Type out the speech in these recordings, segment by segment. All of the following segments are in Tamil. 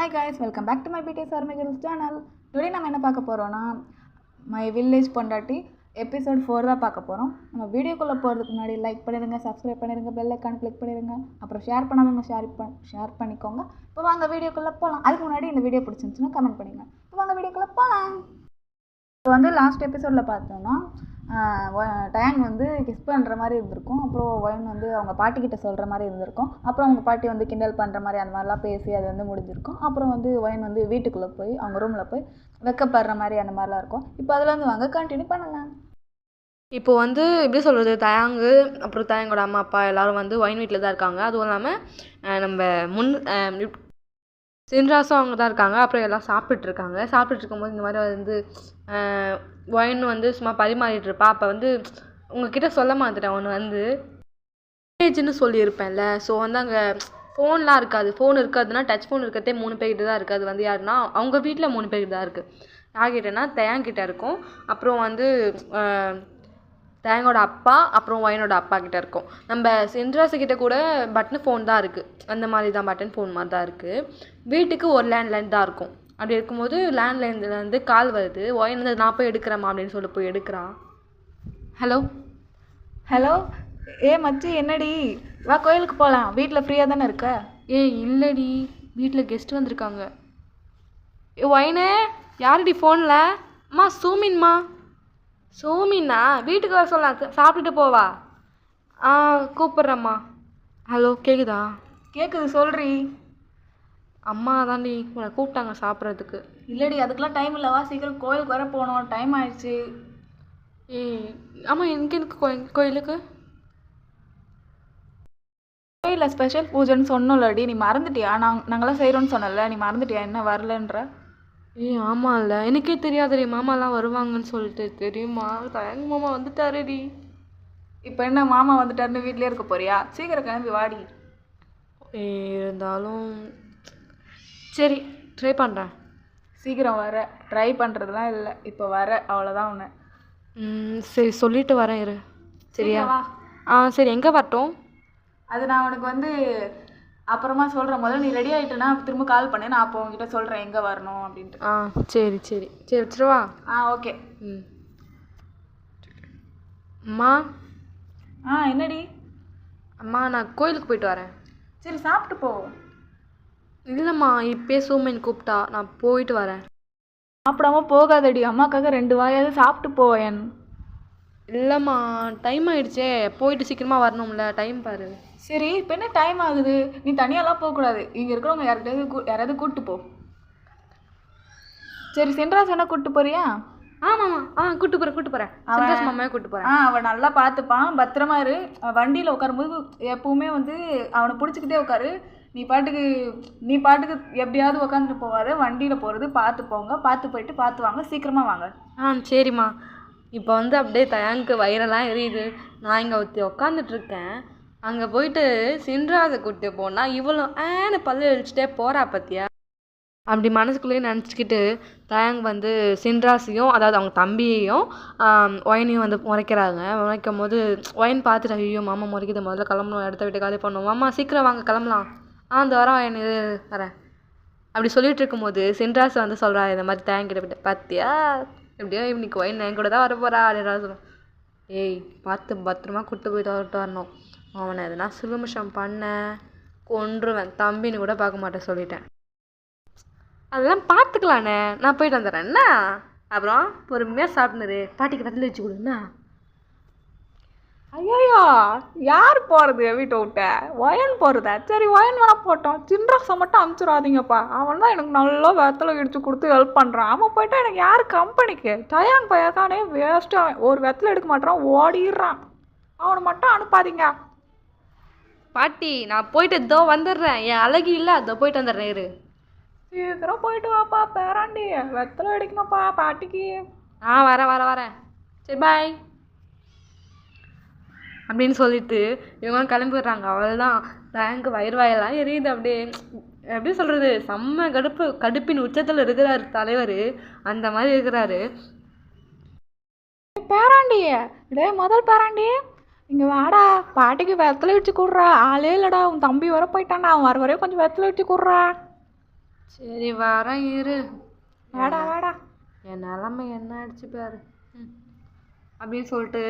Hi guys, welcome back to my BTS Army Girls channel. Today நம்ம என்ன பார்க்க போறோம்னா My Village பொண்டாட்டி எபிசோட் 4 தான் பார்க்க போறோம். நம்ம வீடியோக்குள்ள போறதுக்கு முன்னாடி லைக் பண்ணிருங்க, Subscribe பண்ணிருங்க, பெல் ஐகான் கிளிக் பண்ணிருங்க. அப்புறம் ஷேர் பண்ணாதவங்க ஷேர் பண்ணிக்கோங்க. இப்போ வாங்க வீடியோக்குள்ள போலாம். அதுக்கு முன்னாடி இந்த வீடியோ பிடிச்சிருந்துச்சுனா கமெண்ட் பண்ணுங்க. இப்போ வாங்க வீடியோக்குள்ள போலாம். இப்போ வந்து லாஸ்ட் எபிசோட்ல பார்த்தோம்னா டயாங் வந்து கிஸ் பண்ணுற மாதிரி இருந்திருக்கும். அப்புறம் ஒயன் வந்து அவங்க பாட்டிக்கிட்ட சொல்கிற மாதிரி இருந்திருக்கும். அப்புறம் அவங்க பாட்டி வந்து கிண்டல் பண்ணுற மாதிரி அந்த மாதிரிலாம் பேசி அது வந்து முடிஞ்சிருக்கும். அப்புறம் வந்து ஒயன் வந்து வீட்டுக்குள்ளே போய் அவங்க ரூமில் போய் வெக்கப்படுற மாதிரி அந்த மாதிரிலாம் இருக்கும். இப்போ அதில் வந்து வாங்க கண்டினியூ பண்ணலாம். இப்போ வந்து எப்படி சொல்கிறது, தயாங்கு அப்புறம் தயாங்கோட அம்மா அப்பா எல்லோரும் வந்து ஒயின் வீட்டில் தான் இருக்காங்க. அதுவும் இல்லாமல் நம்ம சின்ராசும் அவங்க தான் இருக்காங்க. அப்புறம் எல்லாம் சாப்பிட்டுருக்காங்க. சாப்பிட்டுட்டு இருக்கும்போது இந்த மாதிரி வந்து ஒயின் வந்து சும்மா பரிமாறிட்டு இருப்பா. அப்போ வந்து உங்ககிட்ட சொல்ல மாட்டேன், ஒன்று வந்து வில்லேஜ்னு சொல்லியிருப்பேன்ல. ஸோ வந்து அங்கே ஃபோன்லாம் இருக்காது. ஃபோன் இருக்காதுன்னா டச் ஃபோன் இருக்கிறதே 3 பேர்கிட்ட தான் இருக்குது. அது வந்து யாருன்னா அவங்க வீட்டில் 3 பேர்கிட்ட தான் இருக்குது. யார்கிட்டனா தயாங்கிட்ட இருக்கும். அப்புறம் வந்து தயாங்கோட அப்பா அப்புறம் ஒயனோட அப்பா கிட்டே இருக்கும். நம்ம சின்ராசுக்கிட்ட கூட பட்டன் ஃபோன் தான் இருக்குது. அந்த மாதிரி தான் பட்டன் ஃபோன் மாதிரி தான் இருக்குது. வீட்டுக்கு ஒரு லேண்ட்லைன் தான் இருக்கும். அப்படி இருக்கும்போது லேண்ட்லைன்லேருந்து கால் வருது. ஒயன் வந்து நான் போய் எடுக்கிறேம்மா அப்படின்னு சொல்லி போய் எடுக்கிறா. ஹலோ ஹலோ, மச்சி என்னடி, வா கோயிலுக்கு போகலாம். வீட்டில் ஃப்ரீயாக தானே இருக்க? இல்லடி, வீட்டில் கெஸ்ட் வந்திருக்காங்க. ஒயனே யாருடி ஃபோனில்? அம்மா சூமின்மா. சோமின்னா வீட்டுக்கு வர சொல்லலாம், சாப்பிட்டுட்டு போவா. கூப்பிட்றேம்மா. ஹலோ கேட்குதா? கேட்குது, சொல்கிறீ. அம்மா தாண்டி உன்னை கூப்பிட்டாங்க சாப்பிட்றதுக்கு. இல்லடி, அதுக்கெலாம் டைம் இல்லைவா, சீக்கிரம் கோயிலுக்கு வர போகணும், டைம் ஆயிடுச்சு. ஆமாம், எனக்கு கோயிலுக்கு கோயிலில் ஸ்பெஷல் பூஜைன்னு சொன்னோம்லடி, நீ மறந்துட்டியா? நாங்களாம் செய்கிறோன்னு சொன்னல, நீ மறந்துட்டியா? என்ன வரலன்ற? ஆமாம், இல்லை எனக்கே தெரியாதுடி. மாமாலாம் வருவாங்கன்னு சொல்லிட்டு. தெரியுமா, தயங்க மாமா வந்துட்டாருடி. இப்போ என்ன மாமா வந்துட்டாருன்னு வீட்லேயே இருக்க போறியா? சீக்கிரம் கிளம்பி வாடி. இருந்தாலும் சரி, ட்ரை பண்ணுறேன். சீக்கிரம் வர. ட்ரை பண்ணுறதுலாம் இல்லை, இப்போ வர, அவ்வளோதான் ஒன்று. சரி சொல்லிட்டு வரேன், இரு. சரியா? சரி, எங்கே வரட்டும்? அது நான் உனக்கு வந்து அப்புறமா சொல்கிறேன். முதல்ல நீ ரெடி ஆகிட்டேன்னா திரும்ப கால் பண்ணு, நான் அப்போ உங்ககிட்ட சொல்கிறேன் எங்கே வரணும் அப்படின்ட்டு. சரி சரி சரி, வச்சுருவா. ஓகே. அம்மா. என்னடி? அம்மா நான் கோயிலுக்கு போயிட்டு வரேன். சரி, சாப்பிட்டு போ. இல்லைம்மா, இப்போயே சூமன் கூப்பிட்டா, நான் போயிட்டு வரேன். சாப்பிடாம போகாதடி, அம்மாக்காக 2 வாயாவது சாப்பிட்டு போவேன். இல்லைம்மா, டைம் ஆகிடுச்சே, போயிட்டு சீக்கிரமாக வரணும்ல, டைம் பாரு. சரி, இப்போ என்ன டைம் ஆகுது? நீ தனியாலாம் போகக்கூடாது. இங்கே இருக்கிறவங்க யாராவது கூப்பிட்டு போ. சரி, சின்ராஸ் என்ன கூப்பிட்டு போறியா? ஆமாம்மா, கூப்பிட்டு போகிறேன். சின்ராஸ் மாமாவே கூப்பிட்டு போகிறேன். அவன் நல்லா பார்த்துப்பான், பத்திரமா இரு. வண்டியில் உட்காரும்போது எப்பவுமே வந்து அவனை பிடிச்சிக்கிட்டே உட்காரு. நீ பாட்டுக்கு எப்படியாவது உட்காந்துட்டு போகாத. வண்டியில் போகிறது பார்த்து போங்க, பார்த்து போயிட்டு பார்த்து வாங்க, சீக்கிரமாக வாங்க. சரிம்மா. இப்போ வந்து அப்படியே தயாங்க்கு வயிறெல்லாம் எரியுது. நான் இங்கே உட்காந்துட்ருக்கேன். அங்கே போயிட்டு சின்ராஸை கூப்பிட்டு போனால் இவ்வளோ பல்லு அடிச்சுட்டே போகிறா பற்றியா? அப்படி மனசுக்குள்ளேயே நினச்சிக்கிட்டு தயாங் வந்து சின்ராஸையும், அதாவது அவங்க தம்பியையும் ஒயனையும் வந்து முறைக்கிறாங்க. முறைக்கும் போது ஒயன் பார்த்துட்டு, ஐயோ மாமா முறைக்குது, முதல்ல கிளம்பணும், இடத்த விட்டு காலி பண்ணணும். மாமா சீக்கிரம் வாங்க, கிளம்பலாம். அந்த வாரம் ஒயன் இது வரேன் அப்படி சொல்லிட்டு இருக்கும்போது சின்ராஸ் வந்து சொல்கிறா, இந்த மாதிரி தயாங்கிட்ட போய்ட்டு, பார்த்தியா எப்படியோ இன்னைக்கு ஒயன் என் கூட தான் வர போகிறா அப்படின்னா சொல்லுவேன். பார்த்து பத்திரமா கூப்பிட்டு போயிட்டு வரணும். அவனை எதனா சிலுமிஷம் பண்ண கொன்றுவேன், தம்பின்னு கூட பார்க்க மாட்டேன் சொல்லிட்டேன். அதெல்லாம் பார்த்துக்கலாண்ணே, நான் போயிட்டு வந்துடுறேன்னா. அப்புறம் பொறுமையாக சாப்பிட்ணுரு, பாட்டிக்கு பதில் வச்சு கொடுங்கண்ணா. ஐயோ, யார் போகிறது வீட்டை விட்ட? ஒயன் போகிறதா? சரி, ஒயன் வேணா போட்டோம். சின்ராஸை மட்டும் அனுப்பிச்சிடாதீங்கப்பா. அவன் தான் எனக்கு நல்லா வெத்தலை இடித்து கொடுத்து ஹெல்ப் பண்ணுறான். அவன் போயிட்டா எனக்கு யார் கம்பெனிக்கு? தயாங் பையக்கானே வேஸ்ட்டாக ஒரு வெத்தலை எடுக்க மாட்டான், ஓடிடுறான். அவனை மட்டும் அனுப்பாதீங்க. பாட்டி நான் போயிட்டு இதோ வந்துடுறேன். என் அழகி இல்லை, அதோ போயிட்டு வந்துடுறேன், இரு. சீக்கிரம் போயிட்டு வாப்பா பேராண்டி, வெத்தலை அடிக்கணும்ப்பா பாட்டிக்கு. வரேன். சரி, பாய் அப்படின்னு சொல்லிட்டு இவங்க கிளம்பி விடுறாங்க. அவள்தான் தயாங்கு வயிறெல்லாம் எரியுது. அப்படியே எப்படி சொல்கிறது, செம்ம கடுப்பின் உச்சத்தில் இருக்கிறாரு தலைவர். அந்த மாதிரி இருக்கிறாரு. பேராண்டி, முதல் பேராண்டி, இங்கே வாடா, பாட்டிக்கு வெத்தலை வச்சு கொடுறா. ஆளே இல்லைடா, உன் தம்பி வர போயிட்டான்டா, அவன் வர வரையும் கொஞ்சம் வெத்தலை வச்சு கொடுறா. சரி வரேன் இரு. வாடா வாடா. என் நிலமை என்ன ஆயிடுச்சு பாரு. அப்படின்னு சொல்லிட்டு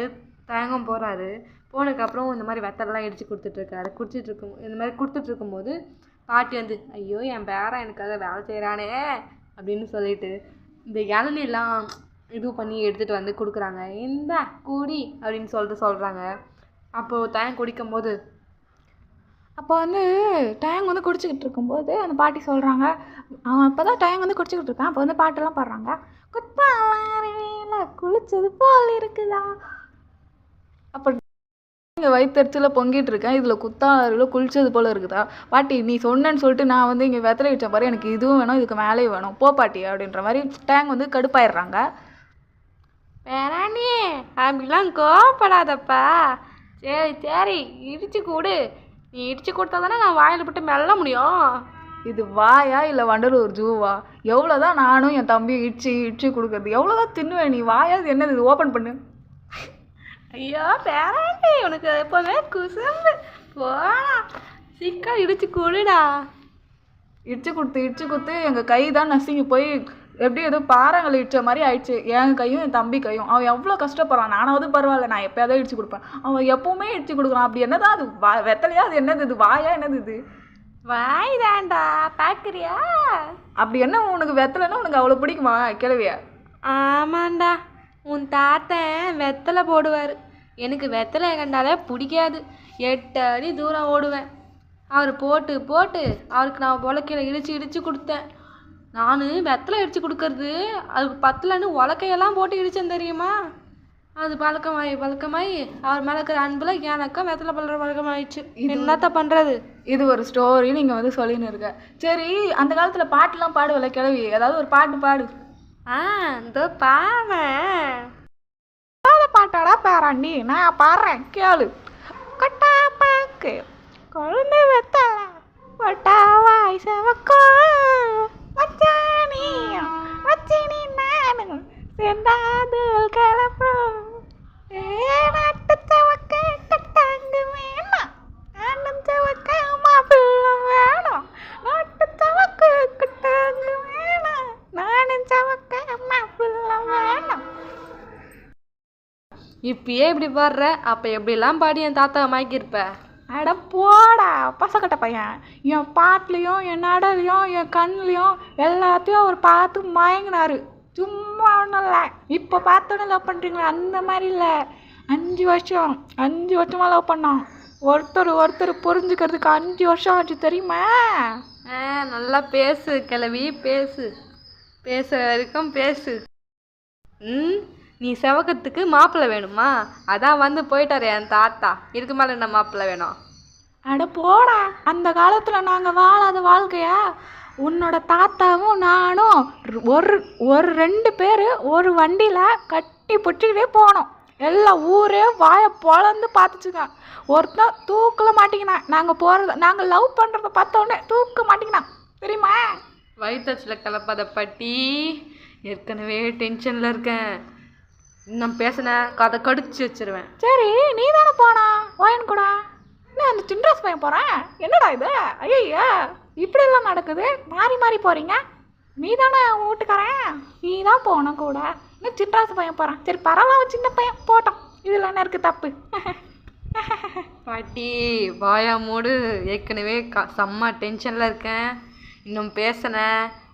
தயங்கம் போகிறாரு. போனதுக்கப்புறம் இந்த மாதிரி வெத்தலைலாம் இடித்து கொடுத்துட்ருக்காரு. இந்த மாதிரி கொடுத்துட்ருக்கும்போது பாட்டி வந்து ஐயோ என் பேரன் எனக்காக வேலை செய்கிறானே அப்படின்னு சொல்லிட்டு இந்த இளநீர்லாம் இது பண்ணி எடுத்துகிட்டு வந்து கொடுக்குறாங்க. இந்த குடி அப்படின்னு சொல்கிறாங்க. அப்போது தயங்க குடிக்கும்போது அப்போ வந்து டயங் வந்து குடிச்சிக்கிட்டு இருக்கும்போது அந்த பாட்டி சொல்கிறாங்க, அவன் அப்போ தான் டயங் வந்து குடிச்சிக்கிட்டு இருக்கான். அப்போ வந்து பாட்டெல்லாம் பாடுறாங்க. குத்தால குளிச்சது போல் இருக்குதா. அப்போ இங்கே வயிற்றுல பொங்கிட்டு இருக்கேன், இதில் குத்தாரில் குளிச்சது போல் இருக்குதா. பாட்டி நீ சொன்னேன்னு சொல்லிட்டு நான் வந்து இங்கே வெத்தலை வச்ச பாரு, எனக்கு இதுவும் வேணும் இதுக்கு மேலேயும் வேணும் போ பாட்டி அப்படின்ற மாதிரி டேங் வந்து கடுப்பாயிடுறாங்க. வேறானே அப்படிலாம் கோவப்படாதப்பா. சரி சரி இடிச்சு கொடு. நீ இடிச்சு கொடுத்தா தானே நான் வாயில் போட்டு மெல்ல முடியும். இது வாயா இல்லை வண்டலூர் ஜூவா? எவ்வளோதான் நானும் என் தம்பியும் இடிச்சு கொடுக்குறது, எவ்வளோதான் தின்னுவேன் நீ? வாயா இது என்னது, இது ஓப்பன் பண்ணு. ஐயோ பேராண்டி உனக்கு எப்போவுமே குசும்பு. போடா சீக்கிரம் இடிச்சு கொடுடா. இடிச்சு கொடுத்து எங்கள் கை தான் நசுங்கி போய் எப்படி ஏதோ பாறாங்களை இடிச்ச மாதிரி ஆயிடுச்சு. என் கையும் என் தம்பி கையும். அவன் எவ்வளோ கஷ்டப்படுறான். நானாவது பரவாயில்ல, நான் எப்போயாவது இடிச்சு கொடுப்பேன். அவன் எப்பவுமே இடிச்சு கொடுக்குறான். அப்படி என்னதான் அது வெத்தலையா, அது என்னது இது வாயா, என்னது இது? வாய் தாண்டா பார்க்குறியா? அப்படி என்ன உனக்கு வெத்தலைன்னா உனக்கு அவ்வளோ பிடிக்குமா கிழவியா? ஆமாண்டா, உன் தாத்தன் வெத்தலை போடுவார். எனக்கு வெத்தலை கண்டாலே பிடிக்காது. 8 அடி தூரம் ஓடுவேன். அவர் போட்டு அவருக்கு நான் உலக்கையில் இடித்து கொடுத்தேன். நான் வெத்தலை இடித்து கொடுக்கறது அதுக்கு பத்தலைன்னு உலக்கையெல்லாம் போட்டு இடித்தேன் தெரியுமா? அது பழக்கமாயி அவர் மேலே இருக்கிற அன்பில் எனக்கும் வெத்தலை பல்ற பழக்கமாயிடுச்சு. என்னத்த பண்ணுறது? இது ஒரு ஸ்டோரி நீங்கள் வந்து சொல்லின்னு இருக்க. சரி, அந்த காலத்தில் பாட்டுலாம் பாடுவல கிழவி, ஏதாவது ஒரு பாட்டு பாடு. இந்த பாவேன் பாட்டாடா பேராண்டி, நான் பாடுறேன் கேளு. கொட்டா பாக்கு குழந்தை வெத்தலை கொட்டா வாய் செவக்கும் வச்சானியும் வச்சினி நானும் சேர்ந்தாது கலப்போம். நாட்டு சவக்க கட்டாங்க வேணும், நானும் சவக்க மாப்பிள்ள வேணும். நாட்டு சவக்க கட்டாங்க வேணும், நானும் சவக்க மாப்பிள்ள வேணும். இப்பயே இப்படி பாடுற, அப்போ எப்படிலாம் பாடி என் தாத்தாவை மாய்க்கிருப்ப? அட போடா பசக்கட்ட பையன். என் பாட்டுலையும் என் நடலையும் என் கண்ணுலையும் எல்லாத்தையும் அவர் பார்த்து மயங்கினாரு. சும்மா ஒன்றும் இல்லை. இப்போ பார்த்தோன்னே லவ் பண்ணுறீங்களா? அந்த மாதிரி இல்லை. 5 வருஷமாக லவ் பண்ணோம். ஒருத்தர் புரிஞ்சுக்கிறதுக்கு 5 வருஷம் ஆச்சு தெரியுமா? நல்லா பேசு கிளவி, பேசுகிற வரைக்கும் பேசு. நீ செவக்கத்துக்கு மாப்பிள்ளை வேணுமா? அதான் வந்து போயிட்டாரு என் தாத்தா. இதுக்கு மேலே என்ன மாப்பிள்ளை வேணும்? அட போடா, அந்த காலத்தில் நாங்கள் வாழாத வாழ்க்கையா? உன்னோட தாத்தாவும் நானும் ஒரு 2 பேர் ஒரு வண்டியில் கட்டி பிடிச்சிக்கிட்டே போனோம். எல்லாம் ஊரே வாயை பொழந்து பார்த்துச்சுங்க. ஒருத்தன் தூக்கில் மாட்டிக்கினான். நாங்கள் லவ் பண்ணுறத பார்த்தோன்னே தூக்க மாட்டிக்கினான் தெரியுமா? வயிற்றுல கலப்பாத பாட்டி, ஏற்கனவே டென்ஷனில் இருக்கேன். இன்னும் பேசின கதை கடிச்சு வச்சிருவேன். சரி, நீ தானே போனா வாயின் கூட. என்ன அந்த சின்ராஸ் பையன் போகிறேன்? என்னடா இது? ஐயா இப்படியெல்லாம் நடக்குது, மாறி போகிறீங்க. நீ தானே வீட்டுக்காரன், நீ தான் போனோம் கூட. இன்னும் சின்ராஸ் பையன் போகிறான். சரி பரவாயில்ல, சின்ன பையன் போட்டோம், இதில் என்ன இருக்குது தப்பு? பாட்டி வாயா மூடு. ஏற்கனவே செம்ம டென்ஷனில் இருக்கேன். இன்னும் பேசின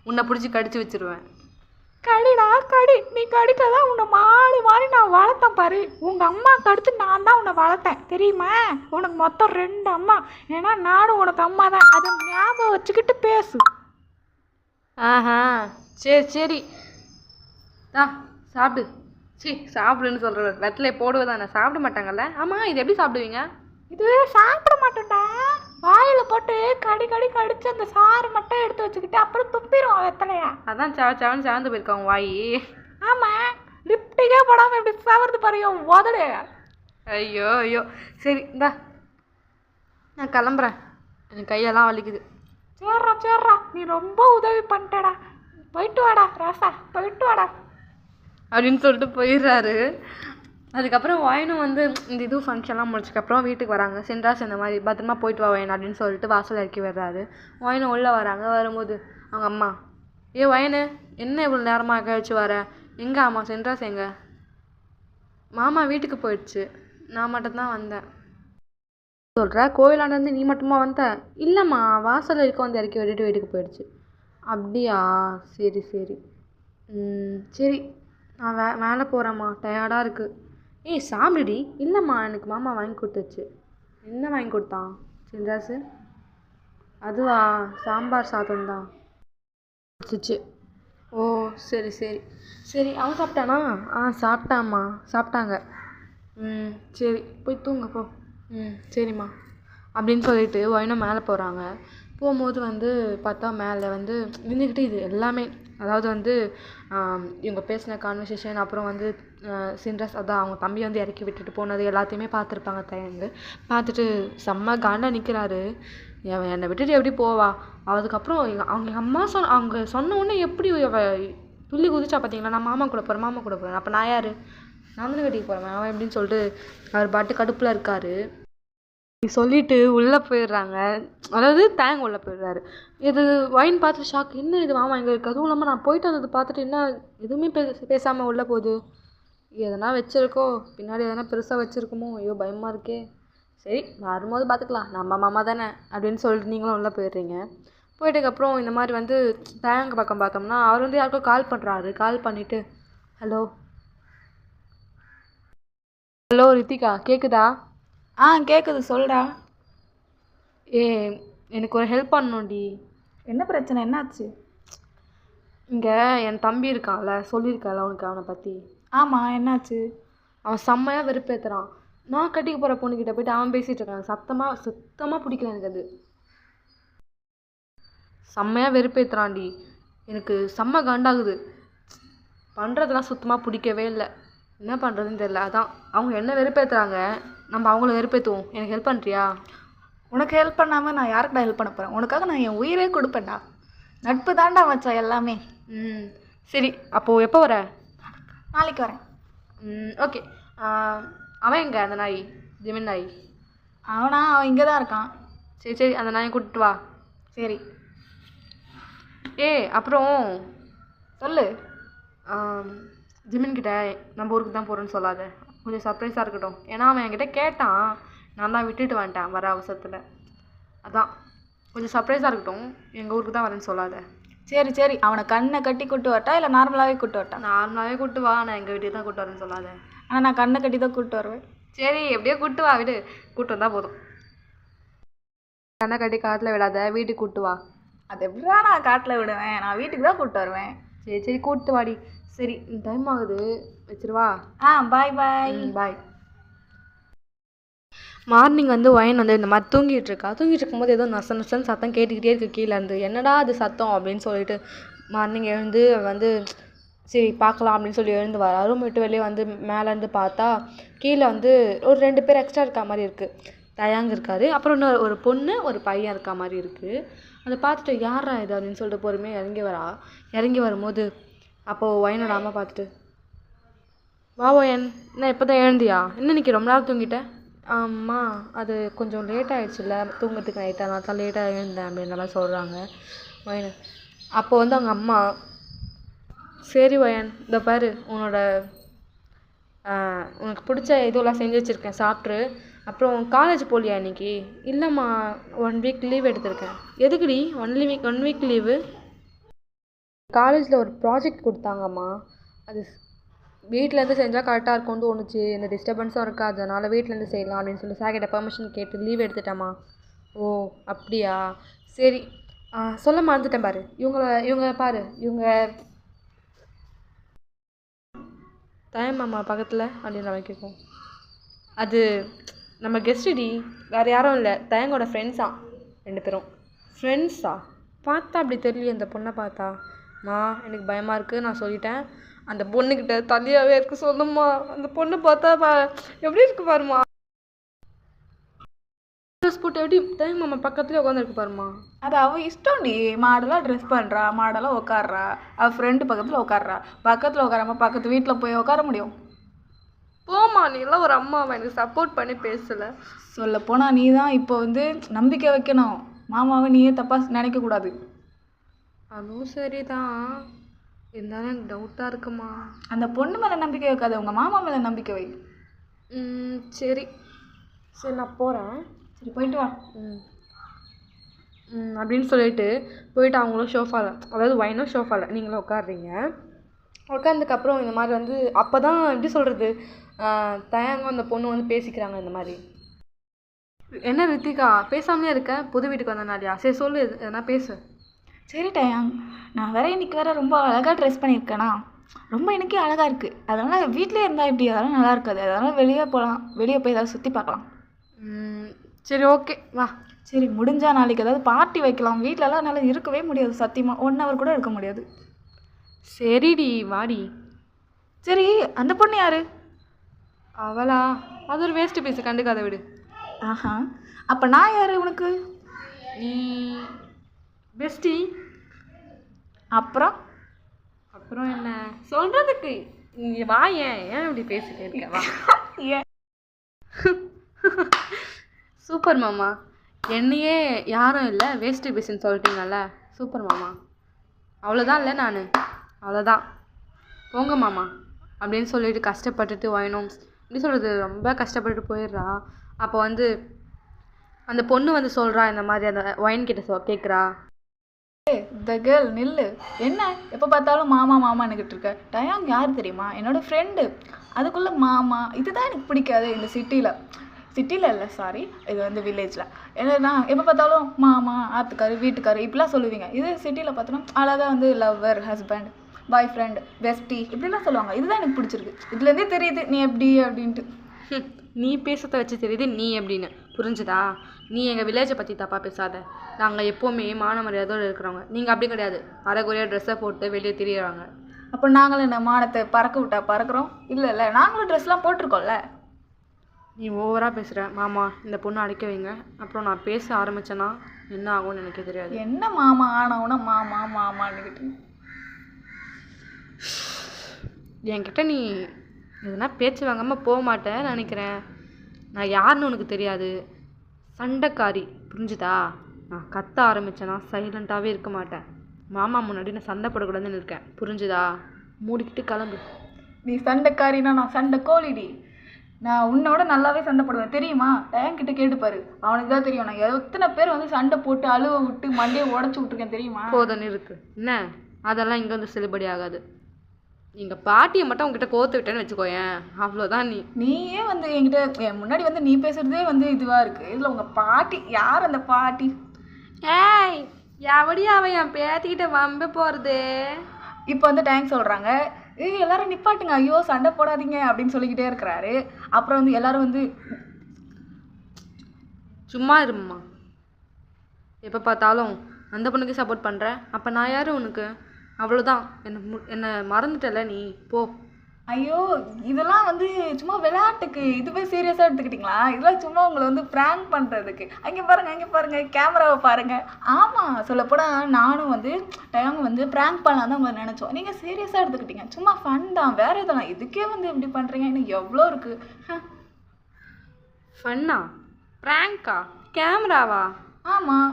உன்னை பிடிச்சி கடிச்சு வச்சிருவேன். கடிடா கடி. நீ கடிக்கதான் உன்னை மாறி நான் வளர்த்தேன் பாரு. உங்கள் அம்மாவுக்கு அடுத்து நான் தான் உன்னை வளர்த்தேன் தெரியுமா? உனக்கு மொத்தம் 2 அம்மா. ஏன்னா நானும் உனக்கு அம்மா தான். அதை ஞாபகம் வச்சுக்கிட்டு பேசு. சரி சாப்பிடு. சாப்பிடுன்னு சொல்கிறேன். வெத்தலையை போடுவதானே, சாப்பிட மாட்டாங்கல்ல? ஆமாம், இது எப்படி சாப்பிடுவீங்க? இது சாப்பிட மாட்டேன்டா. வாயில் போட்டு கடிச்சு அந்த சாறு மட்டும் எடுத்து வச்சுக்கிட்டு அப்புறம் துப்பிடுவோம் வெத்தலையா. அதான் சவன்னு சார்ந்து போயிருக்காங்க வாய். ஆமாம், லிப்டிக்கே போடாமல் இப்படி சவர்ந்து பாருங்க உதடு. ஐயோ சரி இந்தா நான் கிளம்புறேன். எனக்கு கையெல்லாம் வலிக்குது. சேர்றா நீ ரொம்ப உதவி பண்ணிட்டடா. போயிட்டு வாடா ராசா, போயிட்டு வாடா அப்படின்னு சொல்லிட்டு போயிடுறாரு. அதுக்கப்புறம் வாயினும் வந்து இந்த ஃபங்க்ஷன்லாம் முடிச்சதுக்கப்புறம் வீட்டுக்கு வராங்க. சின்ராஸ் இந்த மாதிரி பத்திரமா போயிட்டு வா வாயின் அப்படின்னு சொல்லிட்டு வாசல் இறக்கி வர்றாரு. வாயினும் உள்ளே வராங்க. வரும்போது அவங்க அம்மா, ஏ வயனு என்ன இவ்வளோ நேரமாக கழிச்சு வர? எங்கே ஆமாம் சென்ட்ராஸ் எங்க? மாமா வீட்டுக்கு போயிடுச்சு, நான் மட்டும்தான் வந்தேன். சொல்கிற கோயிலாண்டு நீ மட்டுமா வந்த? இல்லைம்மா, வாசலில் இருக்க வந்து இறக்கி விட்டுட்டு வீட்டுக்கு போயிடுச்சு. அப்படியா, சரி சரி. சரி, நான் மேலே போகிறேம்மா, டயர்டாக இருக்குது. ஏய் சாப்பிடுடி. இல்லைம்மா, எனக்கு மாமா வாங்கி கொடுத்துச்சு. என்ன வாங்கி கொடுத்தான் சென்ட்ராஸு? அதுவா, சாம்பார் சாதம் தான். வச்சுச்சு. ஓ சரி சரி சரி. அவன் சாப்பிட்டானா? சாப்பிட்டாம்மா, சாப்பிட்டாங்க. சரி போய் தூங்க போ. சரிம்மா அப்படின்னு சொல்லிட்டு ஒயினும் மேலே போகிறாங்க. போகும்போது வந்து பார்த்தா மேலே வந்து நின்றுக்கிட்டு இது எல்லாமே, அதாவது வந்து இவங்க பேசின கான்வர்சேஷன், அப்புறம் வந்து சென்ட்ராஸ் அதான் அவங்க தம்பி வந்து இறக்கி விட்டுட்டு போனது எல்லாத்தையுமே பார்த்துருப்பாங்க தயங்கு. பார்த்துட்டு செம்ம காண்டா நிற்கிறாரு. என்னை விட்டுட்டு எப்படி போவா? அதுக்கப்புறம் அவங்க அம்மா அவங்க சொன்ன உடனே எப்படி துள்ளி குதிச்சா பார்த்தீங்களா? நான் மாமா கூட போகிறேன். அப்போ நான் யார்? நான் தானே கட்டிக்கு போகிறேன் அவன் எப்படின்னு சொல்லிட்டு அவர் பாட்டு கடுப்பில் இருக்கார். சொல்லிட்டு உள்ளே போயிடுறாங்க. அதாவது தேங்க உள்ளே போயிடுறாரு. இது ஒயின் பார்த்துட்டு ஷாக், என்ன இது மாமா இங்கே இருக்குது? அதுவும் இல்லாமல் நான் போயிட்டு வந்தது பார்த்துட்டு என்ன எதுவுமே பேசாமல் உள்ளே போகுது. எதனா வச்சுருக்கோ, பின்னாடி எதனா பெருசாக வச்சுருக்குமோ, ஐயோ பயமாக இருக்கே. சரி வரும்போது பார்த்துக்கலாம், நம்ம மாமா தானே அப்படின்னு சொல்லிட்டு நீங்களும் உள்ளே போயிடுறீங்க. போயிட்டதுக்கப்புறம் இந்த மாதிரி வந்து தேங்க பக்கம் பார்த்தோம்னா அவர் வந்து யாருக்கோ கால் பண்ணுறாரு. கால் பண்ணிவிட்டு, ஹலோ ஹலோ ரித்திகா கேட்குதா? கேட்குது, சொல்டா. எனக்கு ஒரு ஹெல்ப் பண்ணணும்டி. என்ன பிரச்சனை, என்னாச்சு? இங்கே என் தம்பி இருக்கான்ல, சொல்லியிருக்கான்ல உனக்கு அவனை பற்றி. ஆமாம், என்னாச்சு? அவன் செம்மையாக வெறுப்பேற்றுறான். நான் கட்டிக்க போகிற பொண்ணுக்கிட்ட போயிட்டு அவன் பேசிகிட்டு இருக்கான். சுத்தமாக பிடிக்கல எனக்கு. அது செம்மையாக வெறுப்பேற்றுறான்டி. எனக்கு செம்ம காண்டாகுது. பண்ணுறதெல்லாம் சுத்தமாக பிடிக்கவே இல்லை. என்ன பண்ணுறதுன்னு தெரியல. அதான் அவங்க என்ன வெறுப்பேற்றுறாங்க, நம்ம அவங்கள வெறுப்பேற்றுவோம். எனக்கு ஹெல்ப் பண்ணுறியா? உனக்கு ஹெல்ப் பண்ணாமல் நான் யாருக்குடா ஹெல்ப் பண்ண போகிறேன்? உனக்காக நான் என் உயிரே கொடுப்பேன்டா. நட்பு தாண்டா வச்சா எல்லாமே. சரி, அப்போது எப்போ வர? நாளைக்கு வரேன். ஓகே. அவன் எங்கே அந்த நாய், ஜெமின் நாய்? அவன் இங்கே தான் இருக்கான். சரி அந்த நாயை கூட்டிட்டு வா. சரி. அப்புறம் சொல்லு. ஜிமின்கிட்ட நம்ம ஊருக்கு தான் போகிறோன்னு சொல்லாத, கொஞ்சம் சர்ப்ரைஸாக இருக்கட்டும். ஏன்னா அவன் என்கிட்ட கேட்டான், நான் தான் விட்டுட்டு வந்துட்டேன் வர அவசரத்தில். அதான் கொஞ்சம் சர்ப்ரைஸாக இருக்கட்டும், எங்கள் ஊருக்கு தான் வரேன்னு சொல்லாத. சரி. அவனை கண்ணை கட்டி கூட்டு வரட்டா இல்லை நார்மலாகவே கூட்டு வரட்டா? நார்மலாகவே கூட்டு வா, நான் எங்கள் வீட்டுக்கு தான் கூட்டு வரேன்னு சொல்லாத. ஆனால் நான் கண்ணை கட்டி தான் கூட்டு வருவேன். சரி எப்படியோ கூட்டு வா, விடு, கூட்டு வந்தால் போதும். கண்ணை கட்டி காட்டில் விடாத, வீட்டுக்கு கூட்டு வா. அது எப்படிடா நான் காட்டில் விடுவேன்? நான் வீட்டுக்கு தான் கூப்பிட்டு வருவேன். சரி கூப்பிட்டு வாடி. சரி டைம் ஆகுது, வச்சிருவா. பாய் பாய். பாய். மார்னிங் வந்து ஒயின் வந்து இந்த மாதிரி தூங்கிட்டு இருக்கும்போது ஏதோ நசன்னு சத்தம் கேட்டுக்கிட்டே இருக்கு கீழே இருந்து. என்னடா அது சத்தம் அப்படின்னு சொல்லிட்டு மார்னிங் எழுந்து வந்து சரி பார்க்கலாம் அப்படின்னு சொல்லி எழுந்து வர. ரூம் விட்டு வெளியே வந்து மேலேருந்து பார்த்தா கீழே வந்து ஒரு 2 பேர் எக்ஸ்ட்ரா இருக்க மாதிரி இருக்குது. தயாங்க இருக்காரு, அப்புறம் இன்னும் ஒரு பொண்ணு ஒரு பையன் இருக்க மாதிரி இருக்குது. அதை பார்த்துட்டு யாரா இது அப்படின்னு சொல்லிட்டு பொறுமையாக இறங்கி வரும்போது அப்போது ஒயனோட அம்மா பார்த்துட்டு, வா ஒயன், என்ன இப்போ தான் எழுந்தியா? என்ன நிற்க ரொம்ப நேரம் தூங்கிட்டேன்? அம்மா அது கொஞ்சம் லேட் ஆகிடுச்சுல்ல தூங்கிறதுக்கு நைட்டாக, நான் தான் லேட்டாக எழுந்தேன் அப்படின்ற மாதிரி சொல்கிறாங்க ஒயனு. அப்போ வந்து அவங்க அம்மா, சரி ஒயன் இந்த பாரு உனக்கு பிடிச்ச இதெல்லாம் செஞ்சு வச்சுருக்கேன், சாப்பிட்ரு. அப்புறம் காலேஜ் போகலையா இன்னைக்கு? இல்லைம்மா 1 வீக் லீவ் எடுத்திருக்கேன். எதுக்குடி 1 வீக் லீவு? காலேஜில் ஒரு ப்ராஜெக்ட் கொடுத்தாங்கம்மா, அது வீட்டிலேருந்து செஞ்சால் கரெக்டாக இருக்கும்னு தோணுச்சு, எந்த டிஸ்டர்பன்ஸும் இருக்காது, அதனால் வீட்டிலேருந்து செய்யலாம் அப்படின்னு சொல்லி சார்கிட்ட பெர்மிஷன் கேட்டு லீவ் எடுத்துட்டேம்மா. ஓ அப்படியா, சரி. சொல்ல மறந்துட்டேன் பாரு, இவங்க பாரு, இவங்க தயமாம்மா பக்கத்தில் அப்படின்ற மாதிரி கேட்கும். அது நம்ம கெஸ்ட்டுடி, வேறு யாரும் இல்லை, தயங்கோட ஃப்ரெண்ட்ஸா 2 பேரும். ஃப்ரெண்ட்ஸா? பார்த்தா அப்படி தெரியல இந்த பொண்ணை பார்த்தா. எனக்கு பயமாக இருக்குது, நான் சொல்லிட்டேன். அந்த பொண்ணுக்கிட்ட தனியாகவே இருக்கு சொல்லுமா. அந்த பொண்ணு பார்த்தா எப்படி இருக்கு பாருமா, ட்ரெஸ் போட்டு எப்படி தயமாம்மா பக்கத்துலேயே உட்காந்துருக்கு பாருமா. அது அவள் இஷ்டம்டி, மாடலாக ட்ரெஸ் பண்ணுறா, மாடலாக உட்காடுறா, அவள் ஃப்ரெண்டு பக்கத்தில் உட்காடுறா. பக்கத்தில் உட்காராம பக்கத்து வீட்டில் போய் உட்கார முடியும்? போமா, நீ எல்லாம் ஒரு அம்மாவை எனக்கு சப்போர்ட் பண்ணி பேசலை. சொல்லப்போனால் நீ தான் இப்போ வந்து நம்பிக்கை வைக்கணும், மாமாவை நீயே தப்பாக நினைக்கக்கூடாது. அதுவும் சரிதான், இருந்தாலும் எனக்கு டவுட்டாக இருக்குமா. அந்த பொண்ணு மேலே நம்பிக்கை வைக்காத, உங்கள் மாமா மேலே நம்பிக்கை வை. சரி சரி நான் போகிறேன். சரி போயிட்டு வா. அப்படின்னு சொல்லிட்டு போயிட்டு அவங்களும் ஷோஃபாவில், அதாவது வைனும் ஷோஃபாவில் நீங்களும் உட்காடுறீங்க. உட்காந்ததுக்கப்புறம் இந்த மாதிரி வந்து அப்போ தான் எப்படி சொல்கிறது, தயாங்க அந்த பொண்ணு வந்து பேசிக்கிறாங்க இந்த மாதிரி. என்ன ரித்திகா பேசாமலே இருக்க, புது வீட்டுக்கு வந்தனாடியா? சரி சொல்லு, எதனா பேசு. சரி டயாங், நான் வேற இன்னைக்கு வேற ரொம்ப அழகாக ட்ரெஸ் பண்ணியிருக்கேனா, ரொம்ப எனக்கே அழகாக இருக்குது. அதனால் வீட்டிலே இருந்தால் இப்படி அதெல்லாம் நல்லா இருக்காது. அதனால் வெளியே போகலாம், வெளியே போய் ஏதாவது சுற்றி பார்க்கலாம். சரி ஓகே வா. சரி முடிஞ்சால் நாளைக்கு ஏதாவது பார்ட்டி வைக்கலாம். வீட்டிலலாம் என்னால் இருக்கவே முடியாது, சத்தியமாக 1 hour கூட இருக்க முடியாது. சரிடி வாடி. சரி அந்த பொண்ணு யாரு? அவளா? அது ஒரு வேஸ்ட்டு பீஸு, கண்டுக்காத விடு. ஆஹா, அப்போ நான் யார் உனக்கு? நீ பெஸ்டி. அப்புறம் அப்புறம் என்ன சொல்கிறதுக்கு, இங்கே வா. ஏன் இப்படி பேசிட்டே இருக்க, வா. ஏன்? சூப்பர் மாமா, என்னையே யாரும் இல்லை வேஸ்ட்டு பீஸுன்னு சொல்லிட்டீங்கல்ல, சூப்பர் மாமா. அவ்வளோதான் இல்லை நான், அவ்வளோதான் போங்க மாமா அப்படின்னு சொல்லிட்டு கஷ்டப்பட்டுட்டு வாங்கினோம். எப்படி சொல்கிறது, ரொம்ப கஷ்டப்பட்டுட்டு போயிடுறா. அப்போ வந்து அந்த பொண்ணு வந்து சொல்கிறா இந்த மாதிரி, அந்த ஒயின் கிட்ட கேட்குறா. த கேர்ள் நில்லு, என்ன எப்போ பார்த்தாலும் மாமா மாமான்னுக்கிட்டு இருக்க? டயாங் யார் தெரியுமா? என்னோடய ஃப்ரெண்டு. அதுக்குள்ளே மாமா, இதுதான் எனக்கு பிடிக்காது இந்த சிட்டியில் இல்லை சாரி, இது வந்து வில்லேஜில். என்னன்னா எப்போ பார்த்தாலும் மாமா, ஆத்துக்காரு, வீட்டுக்காரு இப்படிலாம் சொல்லுவீங்க. இது சிட்டியில் பார்த்தோன்னா அழகாக வந்து லவ்வர், ஹஸ்பண்ட், பாய் ஃப்ரெண்ட், பெஸ்டி இப்படிலாம் சொல்லுவாங்க. இதுதான் எனக்கு பிடிச்சிருக்கு. இதுலேருந்தே தெரியுது நீ எப்படி அப்படின்ட்டு. நீ பேசுறத வச்சு தெரியுது நீ எப்படின்னு, புரிஞ்சுதா? நீ எங்கள் வில்லேஜை பற்றி தப்பாக பேசாத. நாங்கள் எப்போவுமே மான மரியாதையோடு இருக்கிறவங்க, நீங்கள் அப்படி கிடையாது. அரைக்குறையாக ட்ரெஸ்ஸை போட்டு வெளியே திரியிறாங்க. அப்போ நாங்களும் என்ன மானத்தை பறக்க விட்டா பறக்கிறோம்? இல்லை நாங்களும் ட்ரெஸ்லாம் போட்டிருக்கோம்ல. நீ ஓவராக பேசுகிற. மாமா இந்த பொண்ணு அடைக்க வைங்க, அப்புறம் நான் பேச ஆரம்பித்தேன்னா என்ன ஆகும்னு எனக்கு தெரியாது. என்ன மாமா ஆனவுன்னா மாமா மாமான்னுக்கிட்டு என்கிட்ட நீ எதுனா பேச்சு வாங்காமல் போக மாட்டேன்னு நினைக்கிறேன். நான் யாருன்னு உனக்கு தெரியாது, சண்டைக்காரி, புரிஞ்சுதா? நான் கத்த ஆரம்பித்தேன்னா சைலண்ட்டாகவே இருக்க மாட்டேன். மாமா முன்னாடி நான் சண்டை போடக்கூடாதுன்னு இருக்கேன், புரிஞ்சுதா? மூடிக்கிட்டு கிளம்பு. நீ சண்டைக்காரினா நான் சண்டை கோழிடி. நான் உன்னோட நல்லாவே சண்டை போடுவேன் தெரியுமா? என்கிட்ட கேட்டுப்பாரு, அவனுக்கு தான் தெரியும். நான் எத்தனை பேர் வந்து சண்டை போட்டு அழுவ விட்டு மண்டையை உடச்சி விட்ருக்கேன் தெரியுமா? போதும் நிறுத்து. என்ன அதெல்லாம் இங்கே வந்து செல்லுபடி ஆகாது. நீங்கள் பாட்டியை மட்டும் உங்ககிட்ட கோத்து விட்டேன்னு வச்சுக்கோயேன், அவ்வளோதான். நீயே வந்து என்கிட்ட என் முன்னாடி வந்து நீ பேசுகிறதே வந்து இதுவாக இருக்குது. இதில் உங்கள் பாட்டி யார்? அந்த பாட்டி ஏய் எவடி அவன் என் பேத்திக்கிட்ட வம்ப போகிறது. இப்போ வந்து டேங்க் சொல்கிறாங்க, எல்லாரும் நிப்பாட்டுங்க, ஐயோ சண்டை போடாதீங்க அப்படின்னு சொல்லிக்கிட்டே இருக்கிறாரு. அப்புறம் வந்து எல்லாரும் வந்து சும்மா இருமா, எப்போ பார்த்தாலும் அந்த பொண்ணுக்கு சப்போர்ட் பண்ணுற. அப்போ நான் யார் உனக்கு? அவ்வளோதான், என்னை மறந்துட்டல நீ, போ. ஐயோ இதெல்லாம் வந்து சும்மா விளையாட்டுக்கு, இதுவே சீரியஸாக எடுத்துக்கிட்டிங்களா? இதெல்லாம் சும்மா உங்களை வந்து ப்ராங்க் பண்ணுறதுக்கு. அங்கே பாருங்கள் கேமராவை பாருங்கள். ஆமாம், சொல்லப்போனால் நானும் வந்து டயாங்க வந்து ப்ராங்க் பண்ணலாம் தான் உங்களை நினச்சோம். நீங்கள் சீரியஸாக எடுத்துக்கிட்டீங்க. சும்மா ஃபன் தான், வேறு எதெல்லாம். இதுக்கே வந்து இப்படி பண்ணுறீங்க, இன்னும் எவ்வளோ இருக்குது. ஃபன்னா? ப்ராங்கா? கேமராவா? ஆமாம்,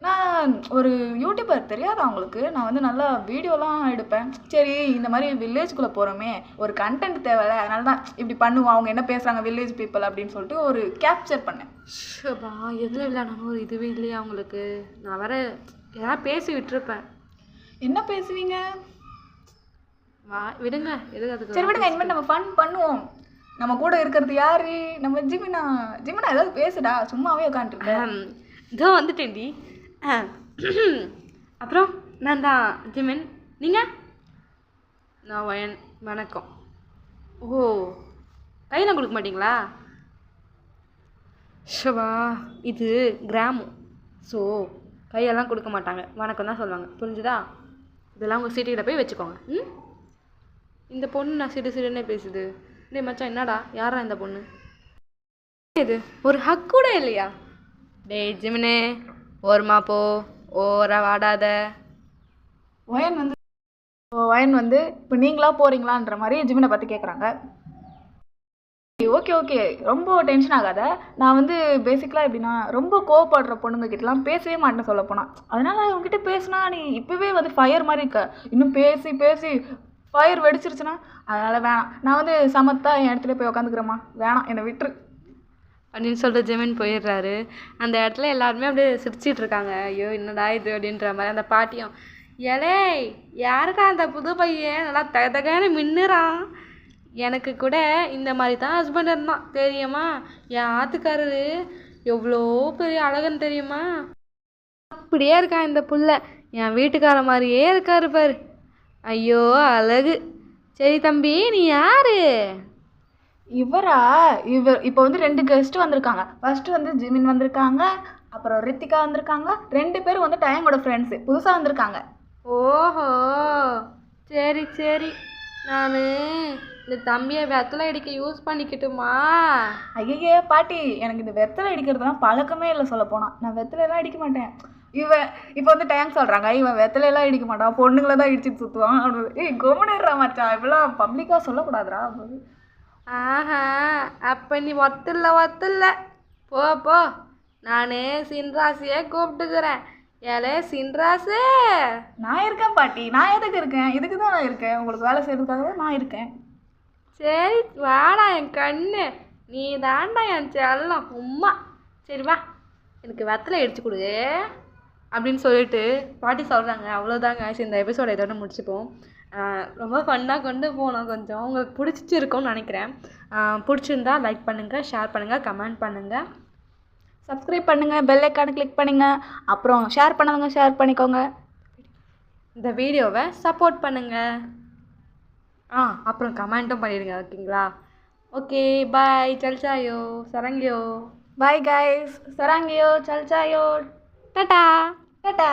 நான் ஒரு யூடியூபர் தெரியாதா அவங்களுக்கு? நான் வந்து நல்லா வீடியோலாம் எடுப்பேன். சரி இந்த மாதிரி வில்லேஜுக்குள்ளே போகிறோமே, ஒரு கண்டென்ட் தேவையில்ல, அதனால தான் இப்படி பண்ணுவோம், அவங்க என்ன பேசுகிறாங்க வில்லேஜ் பீப்புள் அப்படின்னு சொல்லிட்டு ஒரு கேப்சர் பண்ணேன். ஷபா, எதில் இல்லைனாலும் ஒரு இதுவே இல்லையா அவங்களுக்கு? நான் வேற யாராவது பேசி விட்டுருப்பேன். என்ன பேசுவீங்க? வா விடுங்க, எதுக்கு அதுக்கு? சரி விடுங்க, இனிமேல் நம்ம ஃபன் பண்ணுவோம். நம்ம கூட இருக்கிறது யாரு? நம்ம ஜிமினா. ஏதாவது பேசுடா, சும்மாவே உட்காந்துருக்கேன். இதோ வந்துட்டேன்டி. அப்புறம் நான் தான் ஜிமின், நீங்கள்? நான் வயன். வணக்கம். ஓ, கையெல்லாம் கொடுக்க மாட்டிங்களா? ஷவா, இது கிராமம், ஸோ கையெல்லாம் கொடுக்க மாட்டாங்க, வணக்கம் தான் சொல்லுவாங்க, புரிஞ்சுதா? இதெல்லாம் உங்கள் சீட்டில் போய் வச்சுக்கோங்க. இந்த பொண்ணு நான் சிடுன்னே பேசுது. டேய் மச்சான், என்னடா யாரா இந்த பொண்ணு? இது ஒரு ஹக் கூட இல்லையா? டேய் ஜிமினே, ஓரமா போ, ஓரா வாடாத. ஒயன் வந்து இப்போ நீங்களா போகிறீங்களான்ற மாதிரி ஜிமினை பார்த்து கேட்குறாங்க. ஓகே ஓகே, ரொம்ப டென்ஷன் ஆகாத. நான் வந்து பேசிக்கலாக எப்படின்னா ரொம்ப கோவப்படுற பொண்ணுங்க கிட்டலாம் பேசவே மாட்டேன்னு சொல்ல போனால். அதனால் அவங்ககிட்ட பேசினா நீ இப்போவே வந்து ஃபயர் மாதிரி இருக்க, இன்னும் பேசி பேசி ஃபயர் வெடிச்சிருச்சுன்னா அதனால் வேணாம். நான் வந்து சமத்தா என் இடத்துல போய் உட்காந்துக்கிறேம்மா, வேணாம் என்னை விட்டுரு அப்படின்னு சொல்லிட்டு ஜெமீன் போயிடுறாரு. அந்த இடத்துல எல்லாருமே அப்படியே சிரிச்சிட்டு இருக்காங்க. ஐயோ என்னடா இது அப்படின்ற மாதிரி. அந்த பாட்டியும் ஏலே யாருக்கா அந்த புது பையன் நல்லா தகன்னு மின்னுறான், எனக்கு கூட இந்த மாதிரி தான் ஹஸ்பண்ட் இருந்தான் தெரியுமா, என் ஆத்துக்காரரு எவ்வளோ பெரிய அழகன் தெரியுமா, அப்படியே இருக்கான் இந்த புள்ள, என் வீட்டுக்கார மாதிரியே இருக்காரு பாரு, ஐயோ அழகு. சரி தம்பி நீ யாரு? இவரா? இவர் இப்போ வந்து 2 கெஸ்ட்டு வந்திருக்காங்க. ஃபர்ஸ்ட்டு வந்து ஜிமின் வந்திருக்காங்க, அப்புறம் ரித்திகா வந்திருக்காங்க. 2 பேரும் வந்து டயங்கோட ஃப்ரெண்ட்ஸு, புதுசாக வந்திருக்காங்க. ஓஹோ சரி சரி, நான் இந்த தம்பியை வெத்தலை அடிக்க யூஸ் பண்ணிக்கிட்டுமா? ஐயே பாட்டி, எனக்கு இந்த வெத்தலை அடிக்கிறதுலாம் பழக்கமே இல்லை சொல்ல போனால். நான் வெத்தலையெல்லாம் அடிக்க மாட்டேன். இவன் இப்போ வந்து டேங்க் சொல்கிறாங்க, இவன் வெத்தலையெல்லாம் அடிக்க மாட்டான், பொண்ணுங்களை தான் இடிச்சிட்டு சுற்றுவான் அப்படின்னு. ஏய் கொமுனிடுறா மச்சான், இப்படிலாம் பப்ளிக்காக சொல்லக்கூடாதுரா. ஆஹா அப்போ நீ ஒத்துல்ல போ போ, நான் சின்ராசியை கூப்பிட்டுக்கிறேன். ஏலே சின்ராசு. நான் இருக்கேன் பாட்டி, நான் எதுக்கு இருக்கேன்? இதுக்கு தான் நான் இருக்கேன், உங்களுக்கு வேலை செய்யறதுக்காக தான் நான் இருக்கேன். சரி வாடா என் கண்ணு, நீ தாண்டா என் செல்லம் உம்மா. சரி வா எனக்கு வெத்தலை அடிச்சு கொடு அப்படின்னு சொல்லிட்டு பாட்டி சொல்கிறாங்க. அவ்வளோதாங்க, இந்த எபிசோட இதோட முடிச்சுப்போம். ரொம்ப ஃபன்னாக கொண்டு போனோம். கொஞ்சம் உங்களுக்கு பிடிச்சிருக்கும்னு நினைக்கிறேன். பிடிச்சிருந்தா லைக் பண்ணுங்கள், ஷேர் பண்ணுங்கள், கமெண்ட் பண்ணுங்கள், சப்ஸ்கிரைப் பண்ணுங்கள், பெல் ஐக்கானை கிளிக் பண்ணுங்கள், அப்புறம் ஷேர் பண்ணவங்க ஷேர் பண்ணிக்கோங்க. இந்த வீடியோவை சப்போர்ட் பண்ணுங்கள். அப்புறம் கமெண்ட்டும் பண்ணிடுங்க ஓகேங்களா? ஓகே பாய், சல்சாயோ சரங்கியோ. பாய் கைஸ், சராங்கியோ சல்சாயோ, டாடா டாடா.